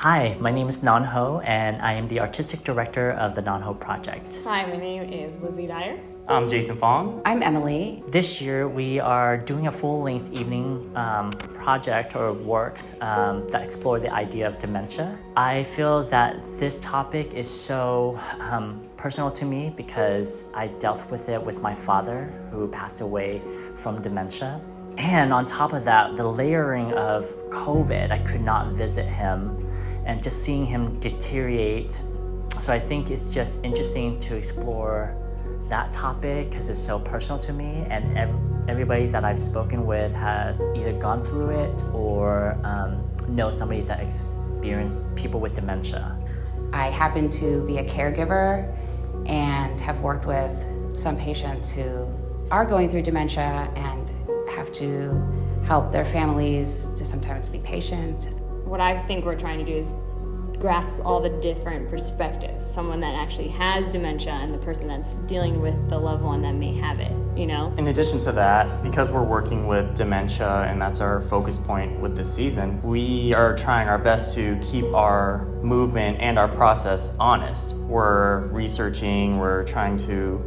Hi, my name is Nhan Ho, and I am the Artistic Director of the Nhan Ho Project. Hi, my name is Lizzie Dyer. I'm Jason Fong. I'm Emily. This year, we are doing a full-length evening project or works that explore the idea of dementia. I feel that this topic is so personal to me because I dealt with it with my father, who passed away from dementia. And on top of that, the layering of COVID, I could not visit him, and just seeing him deteriorate. So I think it's just interesting to explore that topic because it's so personal to me, and everybody that I've spoken with had either gone through it or know somebody that experienced people with dementia. I happen to be a caregiver and have worked with some patients who are going through dementia and have to help their families to sometimes be patient. What I think we're trying to do is grasp all the different perspectives. Someone that actually has dementia and the person that's dealing with the loved one that may have it, you know? In addition to that, because we're working with dementia and that's our focus point with this season, we are trying our best to keep our movement and our process honest. We're researching, we're trying to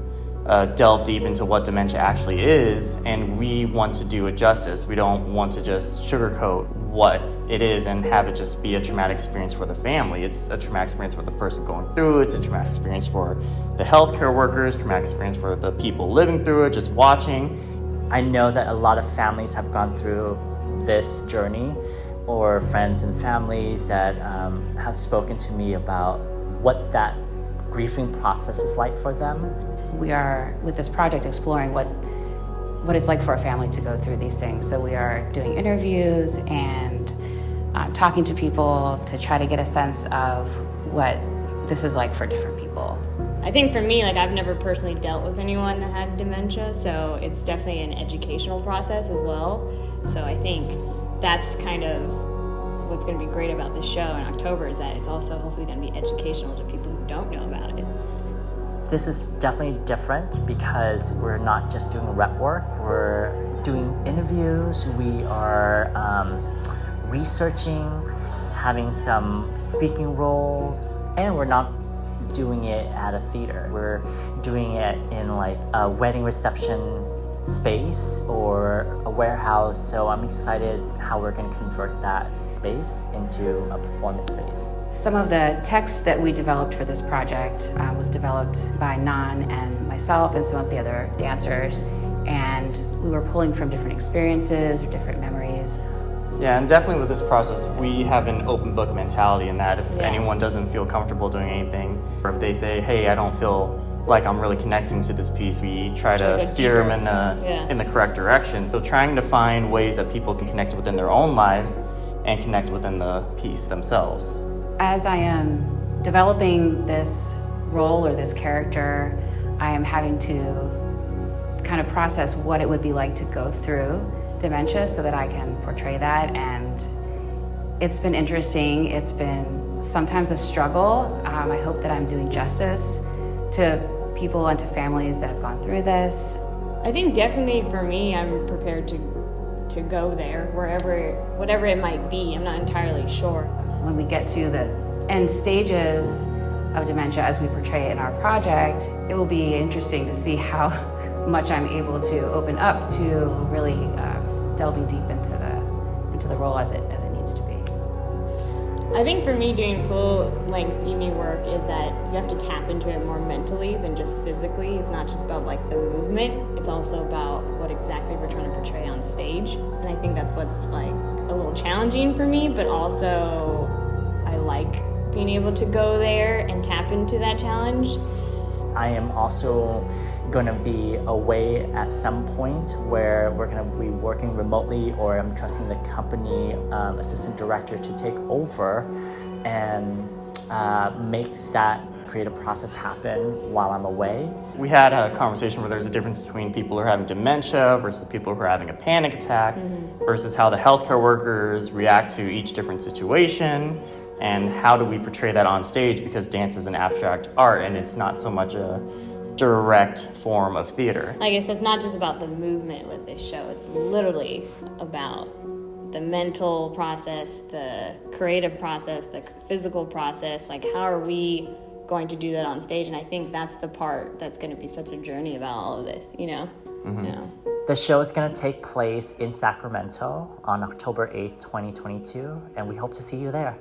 delve deep into what dementia actually is, and we want to do it justice. We don't want to just sugarcoat what it is and have it just be a traumatic experience for the family. It's a traumatic experience for the person going through it. It's a traumatic experience for the healthcare workers, traumatic experience for the people living through it, just watching. I know that a lot of families have gone through this journey, or friends and families that have spoken to me about what that grieving process is like for them. We are, with this project, exploring what it's like for a family to go through these things. So we are doing interviews and talking to people to try to get a sense of what this is like for different people. I think for me, I've never personally dealt with anyone that had dementia, so it's definitely an educational process as well. So I think that's kind of what's going to be great about this show in October, is that it's also hopefully going to be educational to people who don't know about it. This is definitely different because we're not just doing rep work, we're doing interviews, we are researching, having some speaking roles, and we're not doing it at a theater. We're doing it in a wedding reception space or a warehouse, so I'm excited how we're going to convert that space into a performance space. Some of the text that we developed for this project was developed by Nhan and myself and some of the other dancers, and we were pulling from different experiences or different memories. Yeah, and definitely with this process, we have an open book mentality in that if anyone doesn't feel comfortable doing anything, or if they say, hey, I don't feel like I'm really connecting to this piece, we try to steer them in the correct direction. So trying to find ways that people can connect within their own lives and connect within the piece themselves. As I am developing this role or this character, I am having to kind of process what it would be like to go through dementia so that I can portray that. And it's been interesting. It's been sometimes a struggle. I hope that I'm doing justice to people and to families that have gone through this. I think definitely for me, I'm prepared to go there, whatever it might be. I'm not entirely sure. When we get to the end stages of dementia as we portray it in our project, it will be interesting to see how much I'm able to open up to really delving deep into the role as it needs to be. I think for me, doing full-length evening work is that you have to tap into it more mentally than just physically. It's not just about the movement, it's also about what exactly we're trying to portray on stage. And I think that's what's a little challenging for me, but also I like being able to go there and tap into that challenge. I am also going to be away at some point where we're going to be working remotely, or I'm trusting the company assistant director to take over and make that creative process happen while I'm away. We had a conversation where there's a difference between people who are having dementia versus people who are having a panic attack versus how the healthcare workers react to each different situation. And how do we portray that on stage, because dance is an abstract art and it's not so much a direct form of theater. I guess it's not just about the movement with this show, it's literally about the mental process, the creative process, the physical process. Like, how are we going to do that on stage? And I think that's the part that's going to be such a journey about all of this, you know? The show is going to take place in Sacramento on October 8th, 2022, and we hope to see you there.